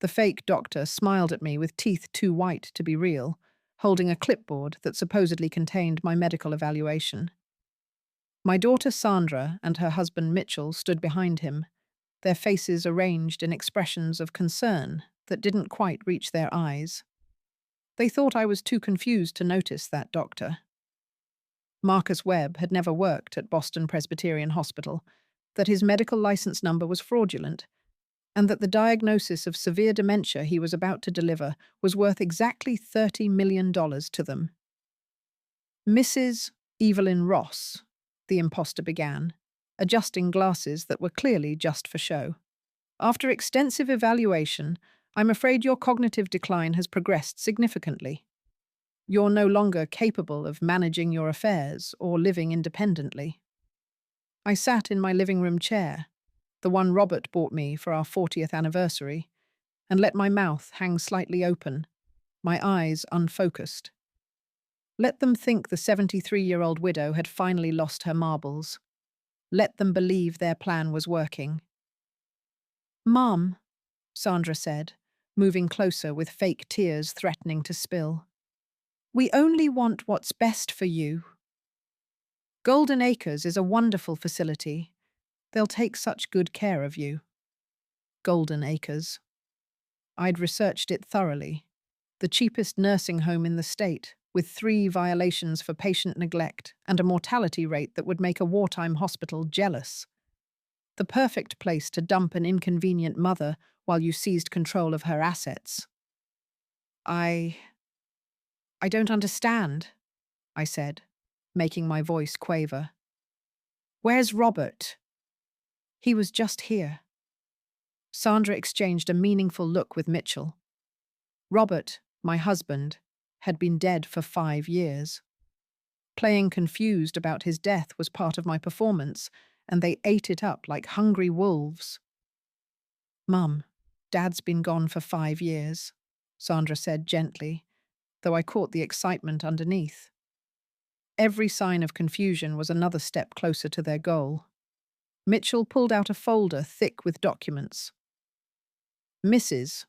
The fake doctor smiled at me with teeth too white to be real, holding a clipboard that supposedly contained my medical evaluation. My daughter Sandra and her husband Mitchell stood behind him, their faces arranged in expressions of concern that didn't quite reach their eyes. They thought I was too confused to notice that doctor. Marcus Webb had never worked at Boston Presbyterian Hospital, that his medical license number was fraudulent, and that the diagnosis of severe dementia he was about to deliver was worth exactly $30 million to them. Mrs. Evelyn Ross, the impostor began, adjusting glasses that were clearly just for show. After extensive evaluation, I'm afraid your cognitive decline has progressed significantly. You're no longer capable of managing your affairs or living independently. I sat in my living room chair, the one Robert bought me for our 40th anniversary, and let my mouth hang slightly open, my eyes unfocused. Let them think the 73-year-old widow had finally lost her marbles. Let them believe their plan was working. "Mom," Sandra said, moving closer with fake tears threatening to spill. "We only want what's best for you. Golden Acres is a wonderful facility. They'll take such good care of you." Golden Acres. I'd researched it thoroughly. The cheapest nursing home in the state, with 3 violations for patient neglect and a mortality rate that would make a wartime hospital jealous. The perfect place to dump an inconvenient mother while you seized control of her assets. I don't understand," I said, making my voice quaver. "Where's Robert?" "He was just here." Sandra exchanged a meaningful look with Mitchell. Robert, my husband, had been dead for 5 years. Playing confused about his death was part of my performance, and they ate it up like hungry wolves. "Mum, Dad's been gone for 5 years," Sandra said gently, though I caught the excitement underneath. Every sign of confusion was another step closer to their goal. Mitchell pulled out a folder thick with documents. "Mrs.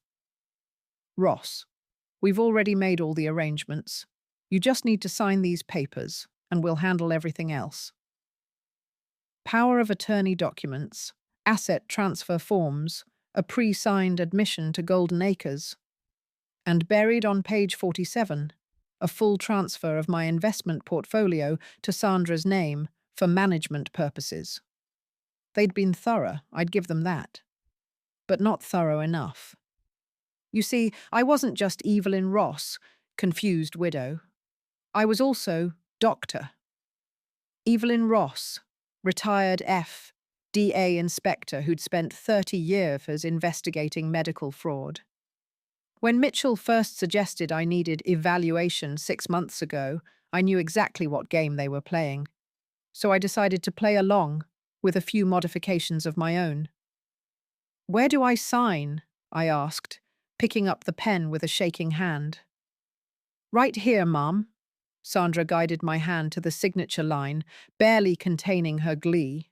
Ross, we've already made all the arrangements. You just need to sign these papers, and we'll handle everything else." Power of attorney documents, asset transfer forms, a pre-signed admission to Golden Acres. And buried on page 47, a full transfer of my investment portfolio to Sandra's name for management purposes. They'd been thorough, I'd give them that. But not thorough enough. You see, I wasn't just Evelyn Ross, confused widow. I was also doctor. Evelyn Ross, retired FDA inspector who'd spent 30 years investigating medical fraud. When Mitchell first suggested I needed evaluation 6 months ago, I knew exactly what game they were playing. So I decided to play along, with a few modifications of my own. "Where do I sign?" I asked, picking up the pen with a shaking hand. "Right here, Mum." Sandra guided my hand to the signature line, barely containing her glee.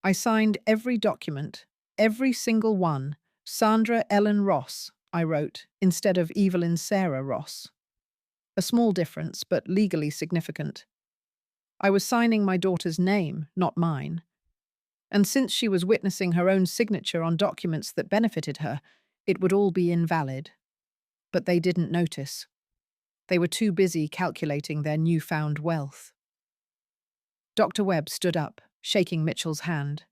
I signed every document, every single one. "Sandra Ellen Ross," I wrote, instead of Evelyn Sarah Ross. A small difference, but legally significant. I was signing my daughter's name, not mine. And since she was witnessing her own signature on documents that benefited her, it would all be invalid. But they didn't notice. They were too busy calculating their newfound wealth. Dr. Webb stood up, shaking Mitchell's hand.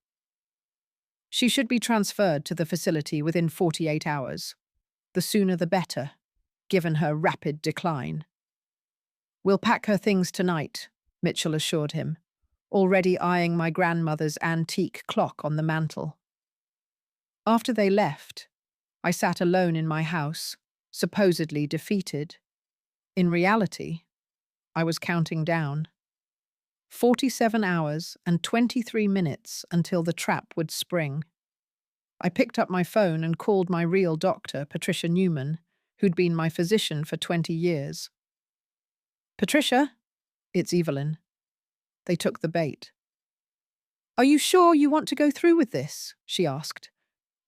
"She should be transferred to the facility within 48 hours. The sooner the better, given her rapid decline." "We'll pack her things tonight," Mitchell assured him, already eyeing my grandmother's antique clock on the mantel. After they left, I sat alone in my house, supposedly defeated. In reality, I was counting down. 47 hours and 23 minutes until the trap would spring. I picked up my phone and called my real doctor, Patricia Newman, who'd been my physician for 20 years. "Patricia?" "It's Evelyn." They took the bait. "Are you sure you want to go through with this?" she asked.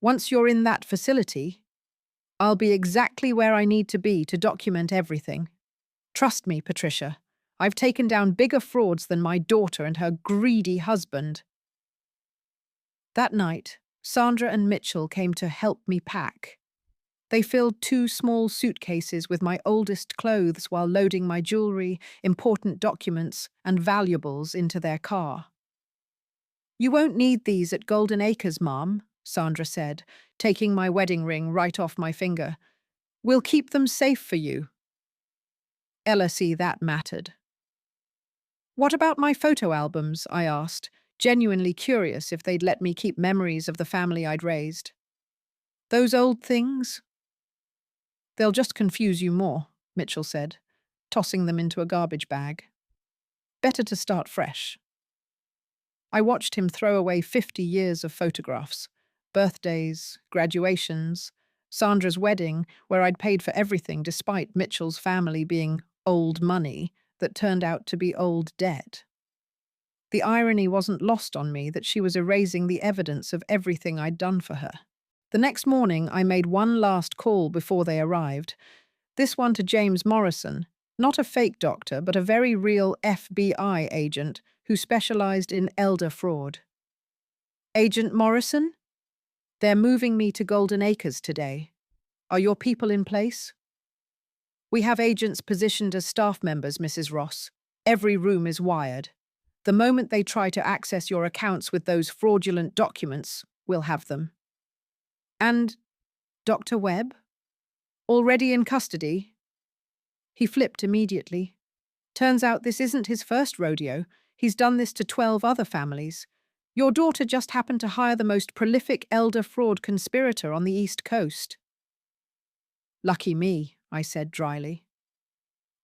"Once you're in that facility, I'll be exactly where I need to be to document everything. Trust me, Patricia. I've taken down bigger frauds than my daughter and her greedy husband. That night, Sandra and Mitchell came to help me pack. They filled 2 small suitcases with my oldest clothes while loading my jewelry, important documents, and valuables into their car. You won't need these at Golden Acres, Mom, Sandra said, taking my wedding ring right off my finger. We'll keep them safe for you. Ella see that mattered. What about my photo albums? I asked, genuinely curious if they'd let me keep memories of the family I'd raised. Those old things? They'll just confuse you more, Mitchell said, tossing them into a garbage bag. Better to start fresh. I watched him throw away 50 years of photographs, birthdays, graduations, Sandra's wedding, where I'd paid for everything despite Mitchell's family being old money that turned out to be old debt. The irony wasn't lost on me that she was erasing the evidence of everything I'd done for her. The next morning, I made one last call before they arrived, this one to James Morrison, not a fake doctor, but a very real FBI agent who specialized in elder fraud. Agent Morrison? They're moving me to Golden Acres today. Are your people in place? We have agents positioned as staff members, Mrs. Ross. Every room is wired. The moment they try to access your accounts with those fraudulent documents, we'll have them. And Dr. Webb? Already in custody? He flipped immediately. Turns out this isn't his first rodeo. He's done this to 12 other families. Your daughter just happened to hire the most prolific elder fraud conspirator on the East Coast. Lucky me, I said dryly.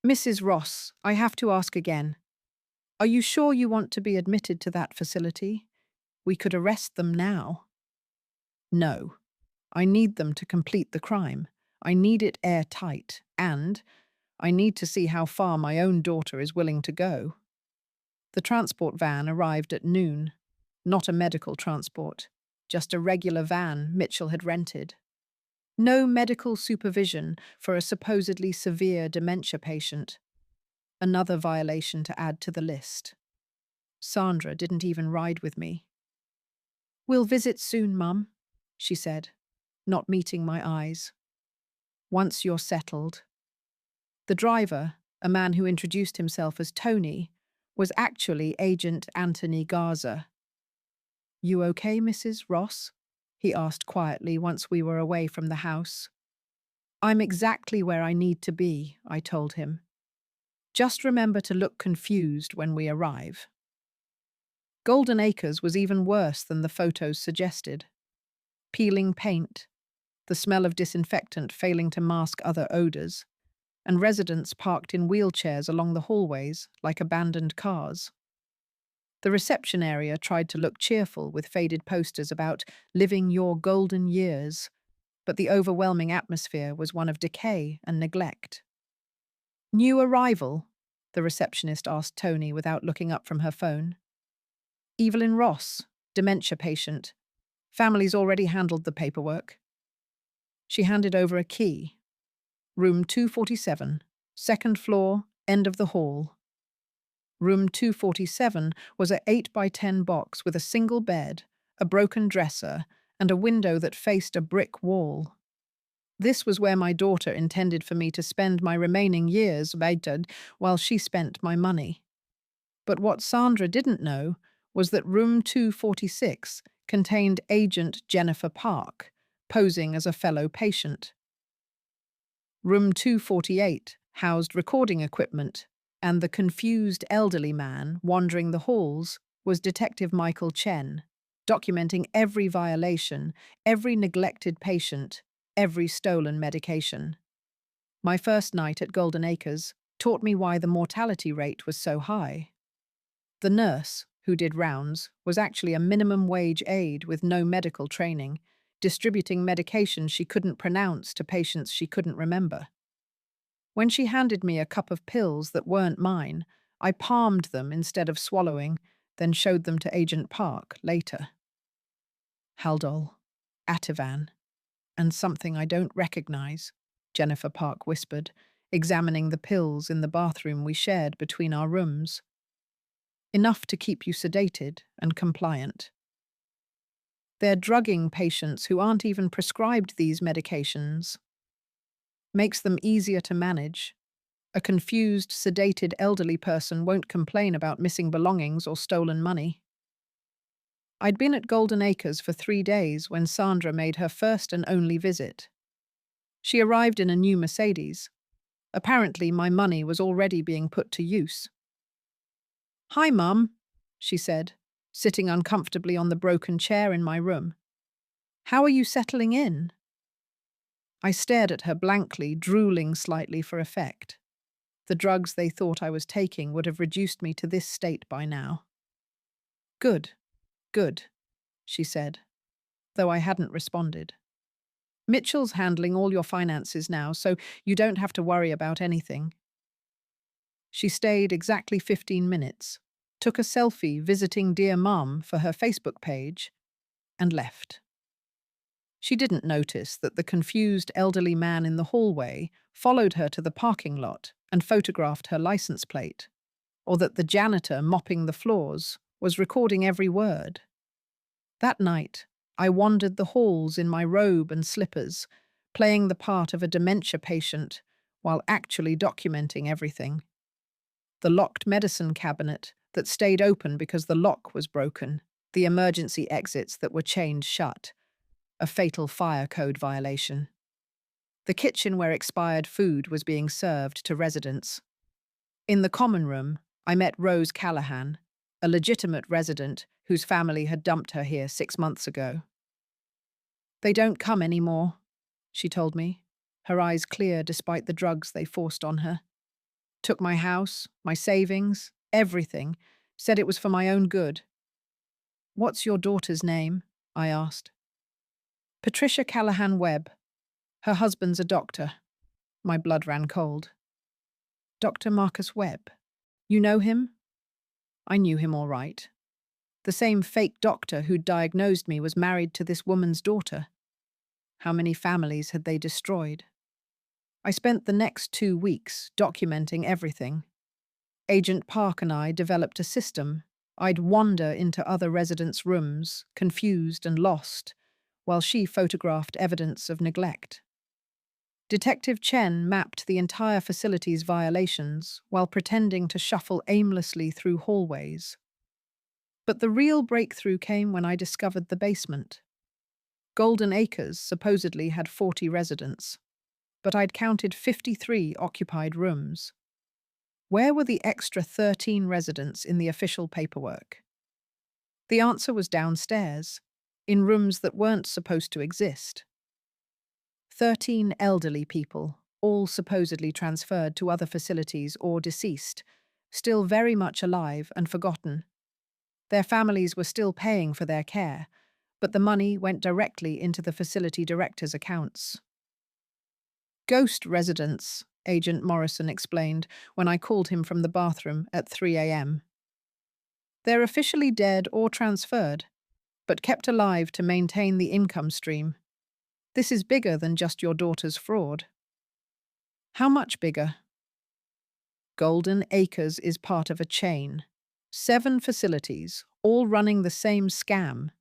Mrs. Ross, I have to ask again. Are you sure you want to be admitted to that facility? We could arrest them now. No. I need them to complete the crime. I need it airtight, and I need to see how far my own daughter is willing to go. The transport van arrived at noon. Not a medical transport, just a regular van Mitchell had rented. No medical supervision for a supposedly severe dementia patient. Another violation to add to the list. Sandra didn't even ride with me. We'll visit soon, Mum, she said, not meeting my eyes. Once you're settled. The driver, a man who introduced himself as Tony, was actually Agent Anthony Garza. You okay, Mrs. Ross? He asked quietly once we were away from the house. I'm exactly where I need to be, I told him. Just remember to look confused when we arrive. Golden Acres was even worse than the photos suggested. Peeling paint, the smell of disinfectant failing to mask other odors, and residents parked in wheelchairs along the hallways like abandoned cars. The reception area tried to look cheerful with faded posters about living your golden years, but the overwhelming atmosphere was one of decay and neglect. New arrival? The receptionist asked Tony without looking up from her phone. Evelyn Ross, dementia patient. Family's already handled the paperwork. She handed over a key. Room 247, second floor, end of the hall. Room 247 was an 8 by 10 box with a single bed, a broken dresser, and a window that faced a brick wall. This was where my daughter intended for me to spend my remaining years waited while she spent my money. But what Sandra didn't know was that room 246 contained Agent Jennifer Park, posing as a fellow patient. Room 248 housed recording equipment, and the confused elderly man wandering the halls was Detective Michael Chen, documenting every violation, every neglected patient, every stolen medication. My first night at Golden Acres taught me why the mortality rate was so high. The nurse, who did rounds, was actually a minimum wage aide with no medical training, distributing medications she couldn't pronounce to patients she couldn't remember. When she handed me a cup of pills that weren't mine, I palmed them instead of swallowing, then showed them to Agent Park later. Haldol. Ativan. And something I don't recognize, Jennifer Park whispered, examining the pills in the bathroom we shared between our rooms. Enough to keep you sedated and compliant. They're drugging patients who aren't even prescribed these medications. Makes them easier to manage. A confused, sedated elderly person won't complain about missing belongings or stolen money. I'd been at Golden Acres for 3 days when Sandra made her first and only visit. She arrived in a new Mercedes. Apparently, my money was already being put to use. "Hi, Mum," she said, sitting uncomfortably on the broken chair in my room. "How are you settling in?" I stared at her blankly, drooling slightly for effect. The drugs they thought I was taking would have reduced me to this state by now. "Good, good," she said, though I hadn't responded. "Mitchell's handling all your finances now, so you don't have to worry about anything." She stayed exactly 15 minutes, took a selfie visiting Dear Mum for her Facebook page, and left. She didn't notice that the confused elderly man in the hallway followed her to the parking lot and photographed her license plate, or that the janitor mopping the floors was recording every word. That night, I wandered the halls in my robe and slippers, playing the part of a dementia patient while actually documenting everything. The locked medicine cabinet that stayed open because the lock was broken, the emergency exits that were chained shut, a fatal fire code violation. The kitchen where expired food was being served to residents. In the common room, I met Rose Callahan, a legitimate resident whose family had dumped her here 6 months ago. "They don't come anymore," she told me, her eyes clear despite the drugs they forced on her. "Took my house, my savings, everything, said it was for my own good." "What's your daughter's name?" I asked. "Patricia Callahan Webb. Her husband's a doctor." My blood ran cold. "Dr. Marcus Webb. You know him?" I knew him all right. The same fake doctor who'd diagnosed me was married to this woman's daughter. How many families had they destroyed? I spent the next 2 weeks documenting everything. Agent Park and I developed a system. I'd wander into other residents' rooms, confused and lost, while she photographed evidence of neglect. Detective Chen mapped the entire facility's violations while pretending to shuffle aimlessly through hallways. But the real breakthrough came when I discovered the basement. Golden Acres supposedly had 40 residents, but I'd counted 53 occupied rooms. Where were the extra 13 residents in the official paperwork? The answer was downstairs, in rooms that weren't supposed to exist. 13 elderly people, all supposedly transferred to other facilities or deceased, still very much alive and forgotten. Their families were still paying for their care, but the money went directly into the facility director's accounts. "Ghost residents," Agent Morrison explained when I called him from the bathroom at 3 a.m. "They're officially dead or transferred, but kept alive to maintain the income stream. This is bigger than just your daughter's fraud." "How much bigger?" Golden Acres is part of a chain. 7 facilities, all running the same scam.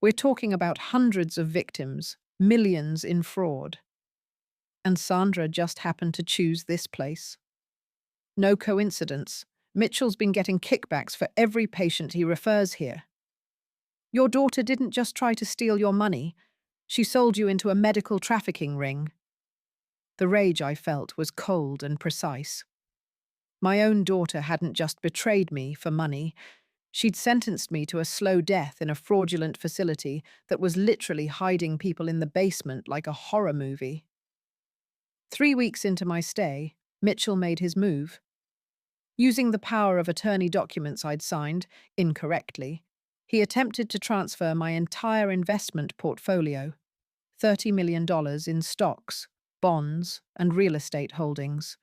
We're talking about hundreds of victims, millions in fraud. And Sandra just happened to choose this place. No coincidence. Mitchell's been getting kickbacks for every patient he refers here. Your daughter didn't just try to steal your money. She sold you into a medical trafficking ring. The rage I felt was cold and precise. My own daughter hadn't just betrayed me for money. She'd sentenced me to a slow death in a fraudulent facility that was literally hiding people in the basement like a horror movie. 3 weeks into my stay, Mitchell made his move. Using the power of attorney documents I'd signed, incorrectly, he attempted to transfer my entire investment portfolio, $30 million in stocks, bonds, and real estate holdings.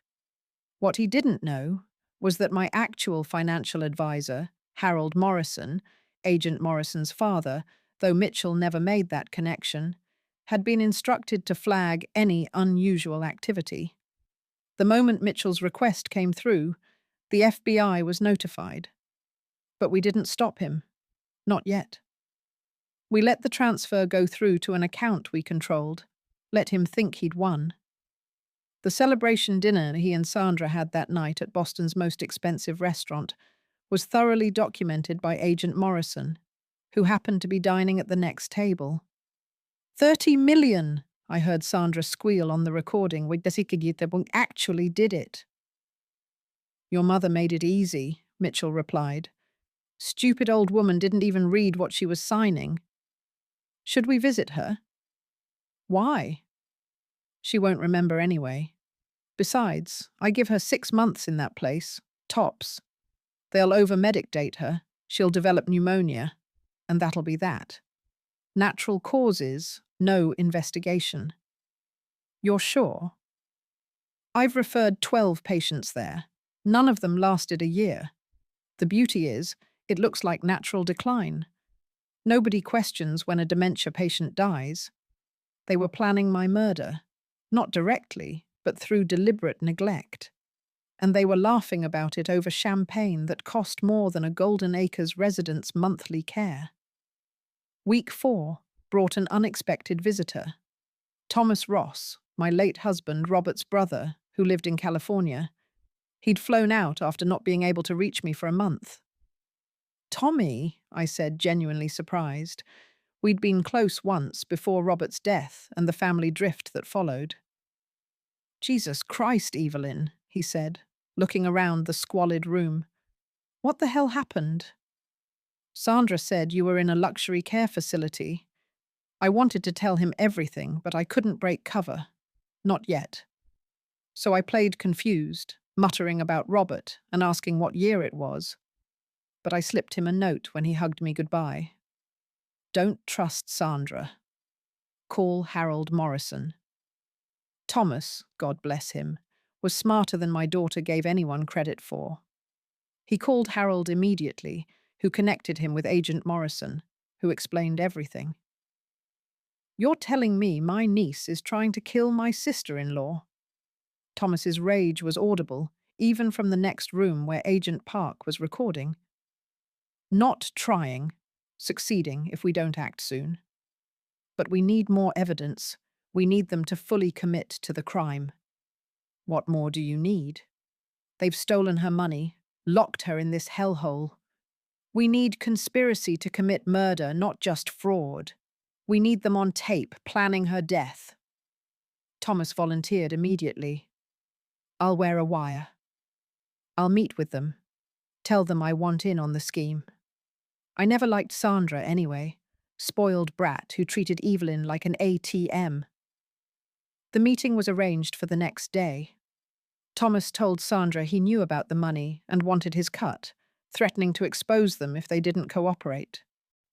What he didn't know was that my actual financial advisor, Harold Morrison, Agent Morrison's father, though Mitchell never made that connection, had been instructed to flag any unusual activity. The moment Mitchell's request came through, the FBI was notified. But we didn't stop him. Not yet. We let the transfer go through to an account we controlled, let him think he'd won. The celebration dinner he and Sandra had that night at Boston's most expensive restaurant was thoroughly documented by Agent Morrison, who happened to be dining at the next table. 30 million, I heard Sandra squeal on the recording. We actually did it. Your mother made it easy, Mitchell replied. Stupid old woman didn't even read what she was signing. Should we visit her? Why? She won't remember anyway. Besides, I give her 6 months in that place, tops. They'll over-medicate her, she'll develop pneumonia, and that'll be that. Natural causes, no investigation. You're sure? I've referred 12 patients there. None of them lasted a year. The beauty is, it looks like natural decline. Nobody questions when a dementia patient dies. They were planning my murder, not directly, but through deliberate neglect. And they were laughing about it over champagne that cost more than a Golden Acres resident's monthly care. Week 4 brought an unexpected visitor. Thomas Ross, my late husband Robert's brother, who lived in California. He'd flown out after not being able to reach me for a month. Tommy, I said, genuinely surprised. We'd been close once before Robert's death and the family drift that followed. Jesus Christ, Evelyn, he said, looking around the squalid room. What the hell happened? Sandra said you were in a luxury care facility. I wanted to tell him everything, but I couldn't break cover. Not yet. So I played confused, muttering about Robert and asking what year it was. But I slipped him a note when he hugged me goodbye. Don't trust Sandra. Call Harold Morrison. Thomas, God bless him, was smarter than my daughter gave anyone credit for. He called Harold immediately, who connected him with Agent Morrison, who explained everything. You're telling me my niece is trying to kill my sister-in-law? Thomas's rage was audible, even from the next room where Agent Park was recording. Not trying, succeeding if we don't act soon. But we need more evidence. We need them to fully commit to the crime. What more do you need? They've stolen her money, locked her in this hellhole. We need conspiracy to commit murder, not just fraud. We need them on tape, planning her death. Thomas volunteered immediately. I'll wear a wire. I'll meet with them. Tell them I want in on the scheme. I never liked Sandra anyway, spoiled brat who treated Evelyn like an ATM. The meeting was arranged for the next day. Thomas told Sandra he knew about the money and wanted his cut, threatening to expose them if they didn't cooperate.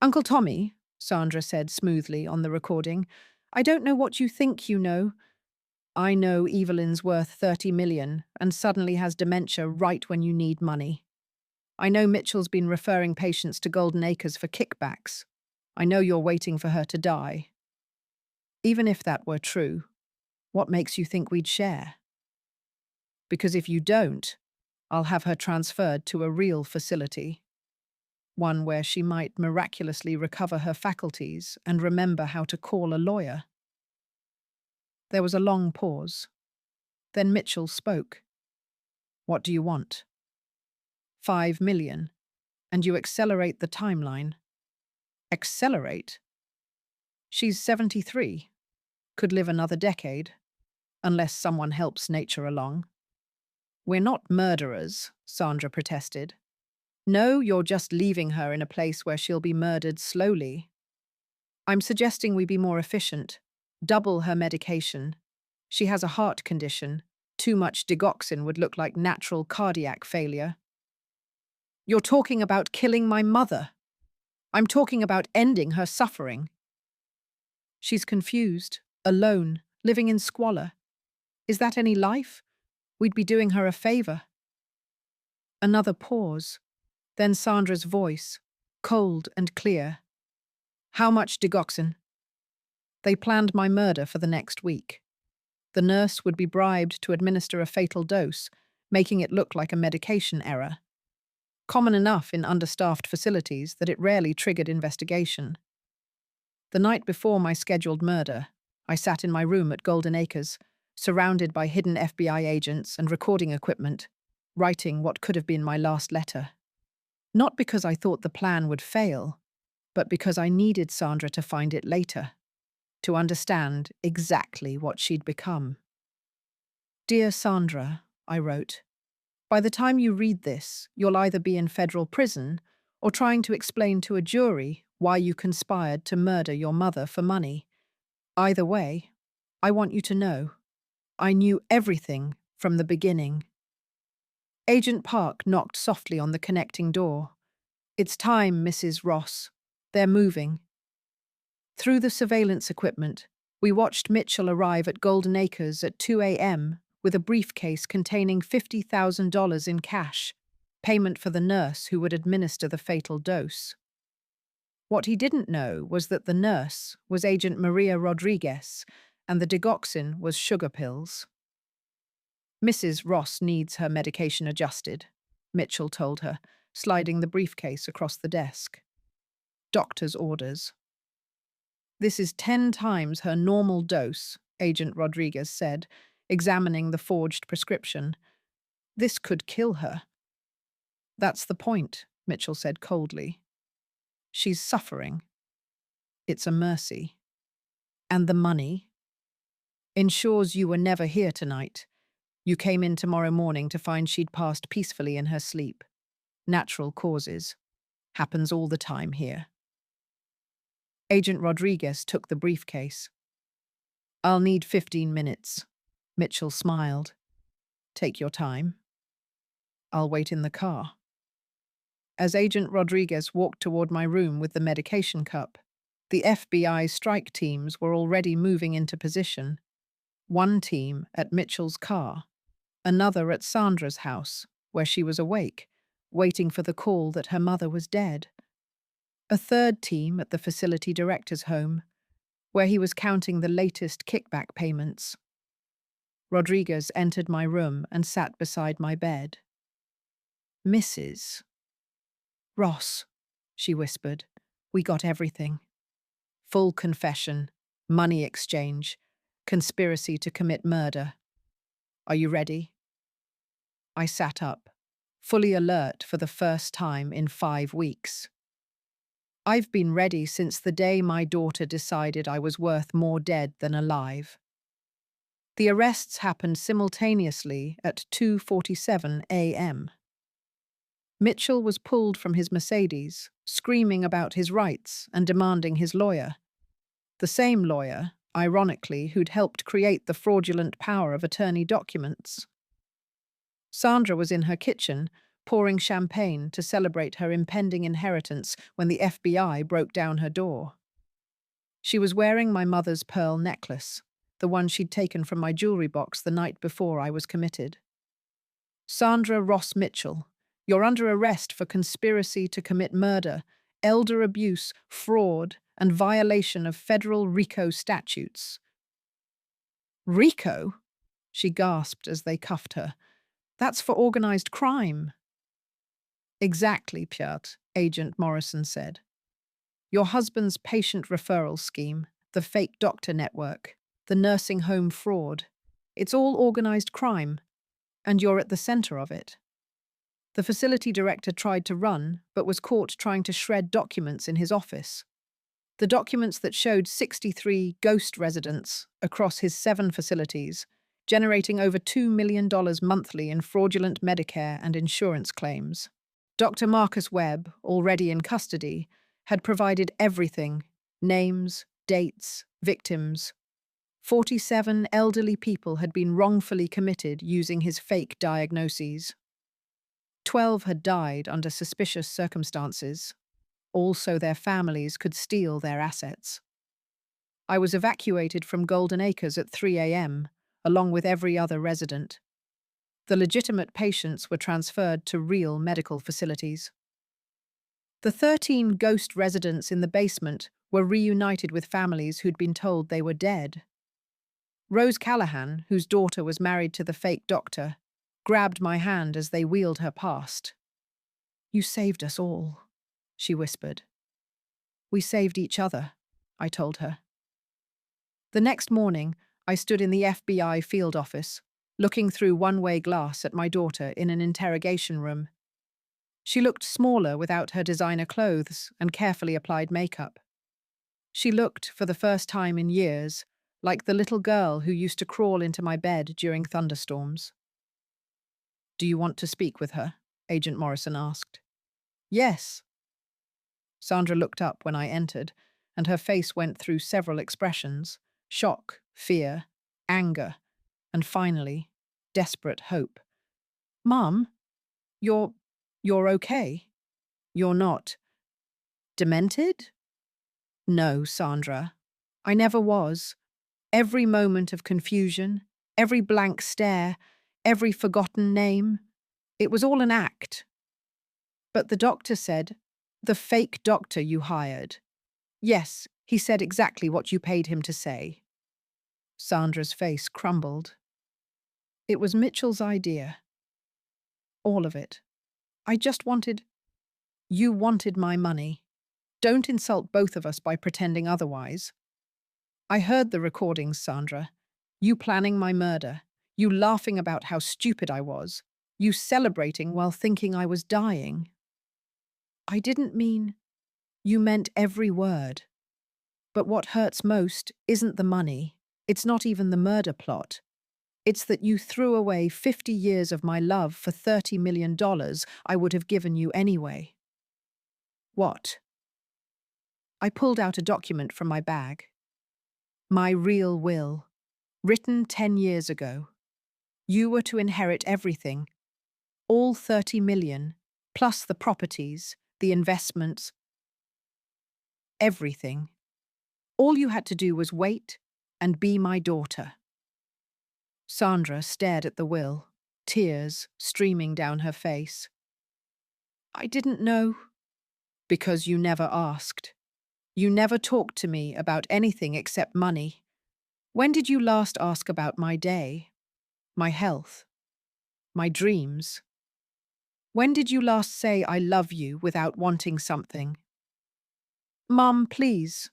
Uncle Tommy, Sandra said smoothly on the recording, I don't know what you think you know. I know Evelyn's worth 30 million and suddenly has dementia right when you need money. I know Mitchell's been referring patients to Golden Acres for kickbacks. I know you're waiting for her to die. Even if that were true, what makes you think we'd share? Because if you don't, I'll have her transferred to a real facility. One where she might miraculously recover her faculties and remember how to call a lawyer. There was a long pause. Then Mitchell spoke. What do you want? 5 million, and you accelerate the timeline. Accelerate? She's 73, could live another decade, unless someone helps nature along. We're not murderers, Sandra protested. No, you're just leaving her in a place where she'll be murdered slowly. I'm suggesting we be more efficient, double her medication. She has a heart condition. Too much digoxin would look like natural cardiac failure. You're talking about killing my mother. I'm talking about ending her suffering. She's confused, alone, living in squalor. Is that any life? We'd be doing her a favor. Another pause. Then Sandra's voice, cold and clear. How much digoxin? They planned my murder for the next week. The nurse would be bribed to administer a fatal dose, making it look like a medication error. Common enough in understaffed facilities that it rarely triggered investigation. The night before my scheduled murder, I sat in my room at Golden Acres, surrounded by hidden FBI agents and recording equipment, writing what could have been my last letter. Not because I thought the plan would fail, but because I needed Sandra to find it later, to understand exactly what she'd become. Dear Sandra, I wrote, by the time you read this, you'll either be in federal prison or trying to explain to a jury why you conspired to murder your mother for money. Either way, I want you to know, I knew everything from the beginning. Agent Park knocked softly on the connecting door. It's time, Mrs. Ross. They're moving. Through the surveillance equipment, we watched Mitchell arrive at Golden Acres at 2 a.m. with a briefcase containing $50,000 in cash, payment for the nurse who would administer the fatal dose. What he didn't know was that the nurse was Agent Maria Rodriguez and the digoxin was sugar pills. Mrs. Ross needs her medication adjusted, Mitchell told her, sliding the briefcase across the desk. Doctor's orders. This is 10 times her normal dose, Agent Rodriguez said, examining the forged prescription. This could kill her. That's the point, Mitchell said coldly. She's suffering. It's a mercy. And the money? Ensures you were never here tonight. You came in tomorrow morning to find she'd passed peacefully in her sleep. Natural causes. Happens all the time here. Agent Rodriguez took the briefcase. I'll need 15 minutes. Mitchell smiled. Take your time. I'll wait in the car. As Agent Rodriguez walked toward my room with the medication cup, the FBI strike teams were already moving into position. One team at Mitchell's car, another at Sandra's house, where she was awake, waiting for the call that her mother was dead. A third team at the facility director's home, where he was counting the latest kickback payments. Rodriguez entered my room and sat beside my bed. Mrs. Ross, she whispered, we got everything. Full confession, money exchange, conspiracy to commit murder. Are you ready? I sat up, fully alert for the first time in 5 weeks. I've been ready since the day my daughter decided I was worth more dead than alive. The arrests happened simultaneously at 2:47 a.m. Mitchell was pulled from his Mercedes, screaming about his rights and demanding his lawyer. The same lawyer, ironically, who'd helped create the fraudulent power of attorney documents. Sandra was in her kitchen, pouring champagne to celebrate her impending inheritance when the FBI broke down her door. She was wearing my mother's pearl necklace, the one she'd taken from my jewelry box the night before I was committed. Sandra Ross Mitchell, you're under arrest for conspiracy to commit murder, elder abuse, fraud, and violation of federal RICO statutes. RICO? She gasped as they cuffed her. That's for organized crime. Exactly, Piotr, Agent Morrison said. Your husband's patient referral scheme, the fake doctor network, the nursing home fraud. It's all organized crime, and you're at the center of it. The facility director tried to run, but was caught trying to shred documents in his office. The documents that showed 63 ghost residents across his 7 facilities, generating over $2 million monthly in fraudulent Medicare and insurance claims. Dr. Marcus Webb, already in custody, had provided everything: names, dates, victims. 47 elderly people had been wrongfully committed using his fake diagnoses. 12 had died under suspicious circumstances, all so their families could steal their assets. I was evacuated from Golden Acres at 3 a.m., along with every other resident. The legitimate patients were transferred to real medical facilities. The 13 ghost residents in the basement were reunited with families who'd been told they were dead. Rose Callahan, whose daughter was married to the fake doctor, grabbed my hand as they wheeled her past. "You saved us all," she whispered. "We saved each other," I told her. The next morning, I stood in the FBI field office, looking through one-way glass at my daughter in an interrogation room. She looked smaller without her designer clothes and carefully applied makeup. She looked, for the first time in years, like the little girl who used to crawl into my bed during thunderstorms. "Do you want to speak with her?" Agent Morrison asked. "Yes." Sandra looked up when I entered, and her face went through several expressions: shock, fear, anger, and finally, desperate hope. "Mum, you're okay? You're not demented?" "No, Sandra. I never was. Every moment of confusion, every blank stare, every forgotten name, it was all an act. But the doctor said, the fake doctor you hired. Yes, he said exactly what you paid him to say." Sandra's face crumbled. "It was Mitchell's idea. All of it. I just wanted—" "You wanted my money. Don't insult both of us by pretending otherwise. I heard the recordings, Sandra. You planning my murder. You laughing about how stupid I was. You celebrating while thinking I was dying. I didn't mean—" "You meant every word. But what hurts most isn't the money. It's not even the murder plot. It's that you threw away 50 years of my love for $30 million I would have given you anyway." "What?" I pulled out a document from my bag. "My real will. Written 10 years ago. You were to inherit everything. All 30 million, plus the properties, the investments, everything. All you had to do was wait and be my daughter." Sandra stared at the will, tears streaming down her face. "I didn't know." "Because you never asked. You never talked to me about anything except money. When did you last ask about my day, my health, my dreams? When did you last say I love you without wanting something?" "Mum, please."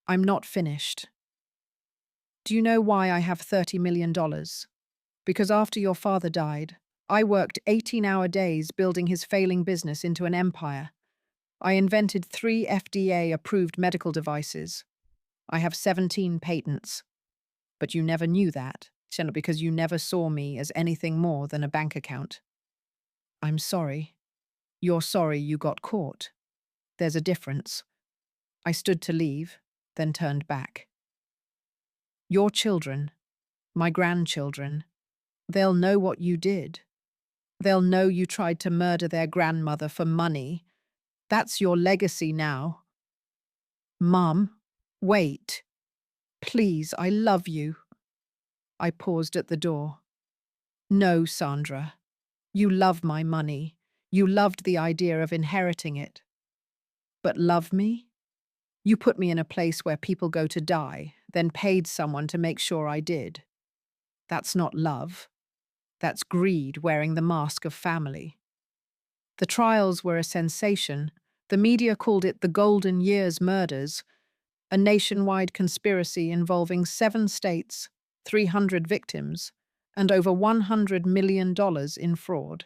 "I'm not finished. Do you know why I have $30 million? Because after your father died, I worked 18-hour days building his failing business into an empire. I invented 3 FDA-approved medical devices. I have 17 patents. But you never knew that, because you never saw me as anything more than a bank account. I'm sorry. You're sorry you got caught. There's a difference." I stood to leave, then turned back. "Your children, my grandchildren, they'll know what you did. They'll know you tried to murder their grandmother for money. That's your legacy now." "Mum, wait. Please, I love you." I paused at the door. "No, Sandra. You love my money. You loved the idea of inheriting it. But love me? You put me in a place where people go to die, then paid someone to make sure I did. That's not love. That's greed wearing the mask of family." The trials were a sensation. The media called it the Golden Years murders, a nationwide conspiracy involving 7 states, 300 victims, and over $100 million in fraud.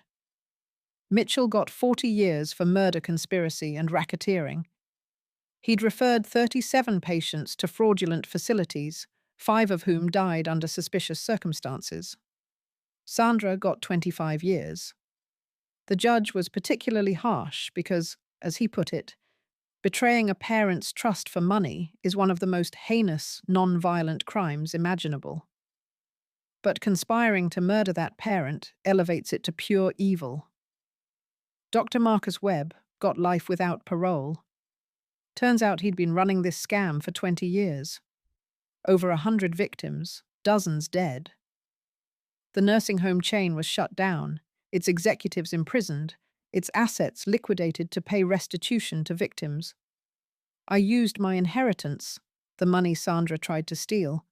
Mitchell got 40 years for murder conspiracy and racketeering. He'd referred 37 patients to fraudulent facilities, 5 of whom died under suspicious circumstances. Sandra got 25 years. The judge was particularly harsh because, as he put it, betraying a parent's trust for money is one of the most heinous, non-violent crimes imaginable. But conspiring to murder that parent elevates it to pure evil. Dr. Marcus Webb got life without parole. Turns out he'd been running this scam for 20 years. Over 100 victims, dozens dead. The nursing home chain was shut down, its executives imprisoned, its assets liquidated to pay restitution to victims. I used my inheritance, the money Sandra tried to steal,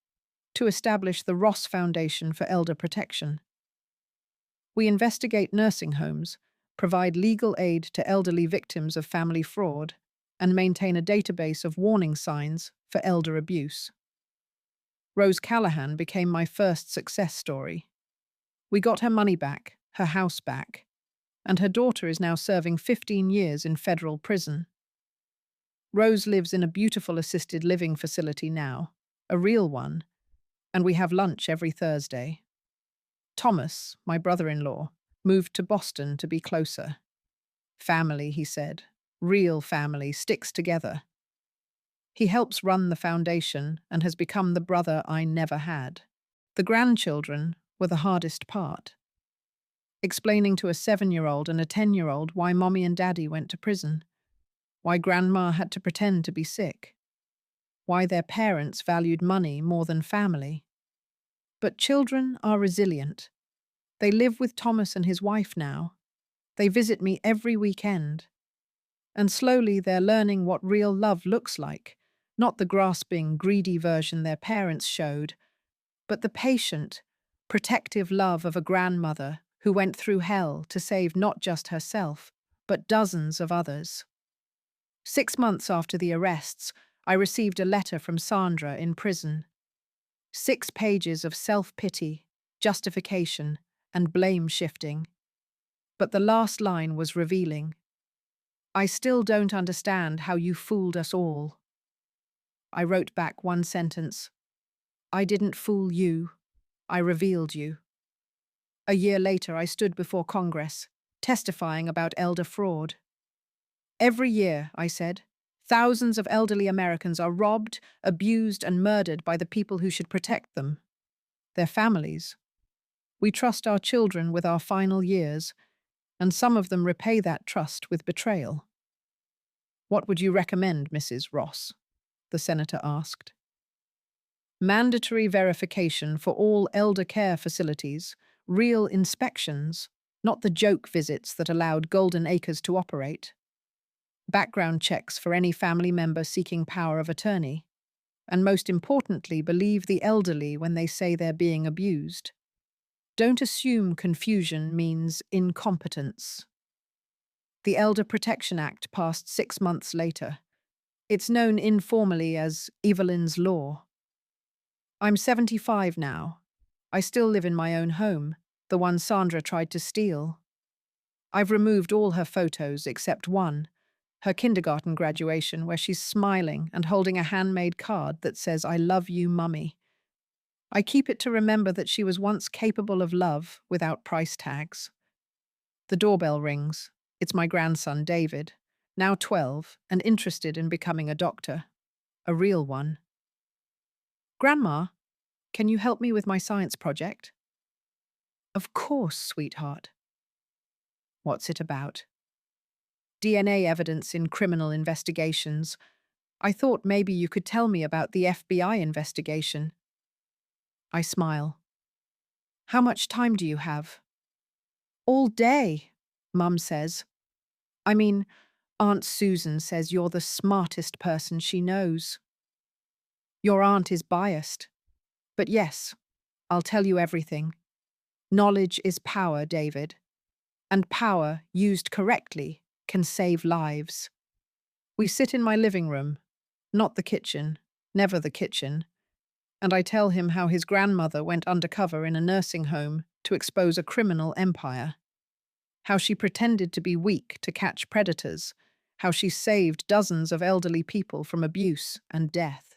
to establish the Ross Foundation for Elder Protection. We investigate nursing homes, provide legal aid to elderly victims of family fraud, and maintain a database of warning signs for elder abuse. Rose Callahan became my first success story. We got her money back, her house back, and her daughter is now serving 15 years in federal prison. Rose lives in a beautiful assisted living facility now, a real one, and we have lunch every Thursday. Thomas, my brother-in-law, moved to Boston to be closer. Family, he said. Real family sticks together. He helps run the foundation and has become the brother I never had. The grandchildren were the hardest part. Explaining to a 7-year-old and a 10-year-old why Mommy and Daddy went to prison, why Grandma had to pretend to be sick, why their parents valued money more than family. But children are resilient. They live with Thomas and his wife now. They visit me every weekend. And slowly they're learning what real love looks like, not the grasping, greedy version their parents showed, but the patient, protective love of a grandmother who went through hell to save not just herself, but dozens of others. 6 months after the arrests, I received a letter from Sandra in prison. 6 pages of self-pity, justification, and blame-shifting. But the last line was revealing. I still don't understand how you fooled us all. I wrote back one sentence. I didn't fool you. I revealed you. A year later, I stood before Congress, testifying about elder fraud. Every year, I said, thousands of elderly Americans are robbed, abused, and murdered by the people who should protect them, their families. We trust our children with our final years, and some of them repay that trust with betrayal. What would you recommend, Mrs. Ross? The senator asked. Mandatory verification for all elder care facilities, real inspections, not the joke visits that allowed Golden Acres to operate. Background checks for any family member seeking power of attorney. And most importantly, believe the elderly when they say they're being abused. Don't assume confusion means incompetence. The Elder Protection Act passed 6 months later. It's known informally as Evelyn's Law. I'm 75 now. I still live in my own home, the one Sandra tried to steal. I've removed all her photos except one, her kindergarten graduation, where she's smiling and holding a handmade card that says, I love you, Mummy. I keep it to remember that she was once capable of love without price tags. The doorbell rings. It's my grandson, David, now 12 and interested in becoming a doctor. A real one. Grandma, can you help me with my science project? Of course, sweetheart. What's it about? DNA evidence in criminal investigations. I thought maybe you could tell me about the FBI investigation. I smile. How much time do you have? All day, Mum says. I mean, Aunt Susan says you're the smartest person she knows. Your aunt is biased. But yes, I'll tell you everything. Knowledge is power, David. And power, used correctly, can save lives. We sit in my living room, not the kitchen, never the kitchen, and I tell him how his grandmother went undercover in a nursing home to expose a criminal empire. How she pretended to be weak to catch predators, how she saved dozens of elderly people from abuse and death.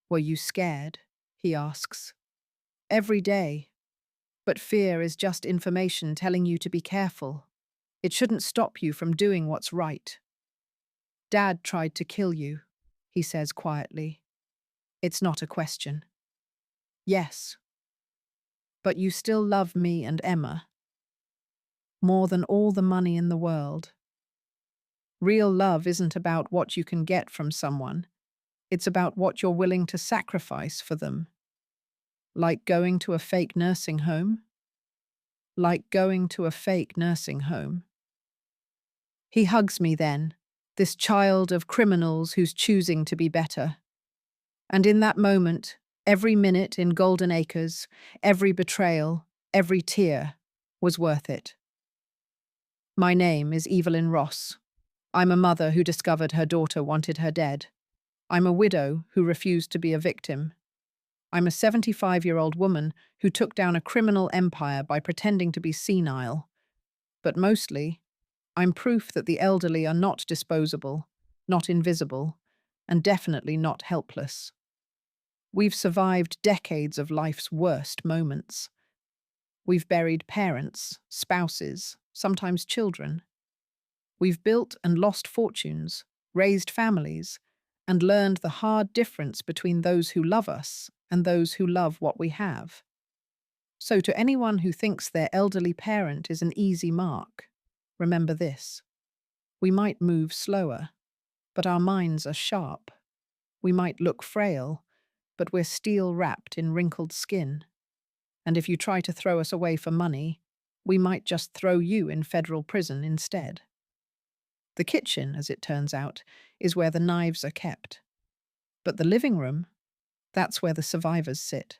Were you scared? He asks. Every day. But fear is just information telling you to be careful. It shouldn't stop you from doing what's right. Dad tried to kill you, he says quietly. It's not a question. Yes. But you still love me and Emma. More than all the money in the world. Real love isn't about what you can get from someone. It's about what you're willing to sacrifice for them. Like going to a fake nursing home? Like going to a fake nursing home. He hugs me then, this child of criminals who's choosing to be better. And in that moment, every minute in Golden Acres, every betrayal, every tear was worth it. My name is Evelyn Ross. I'm a mother who discovered her daughter wanted her dead. I'm a widow who refused to be a victim. I'm a 75-year-old woman who took down a criminal empire by pretending to be senile. But mostly, I'm proof that the elderly are not disposable, not invisible, and definitely not helpless. We've survived decades of life's worst moments. We've buried parents, spouses, sometimes children. We've built and lost fortunes, raised families, and learned the hard difference between those who love us and those who love what we have. So to anyone who thinks their elderly parent is an easy mark, remember this. We might move slower, but our minds are sharp. We might look frail, but we're steel wrapped in wrinkled skin. And if you try to throw us away for money, we might just throw you in federal prison instead. The kitchen, as it turns out, is where the knives are kept. But the living room, that's where the survivors sit.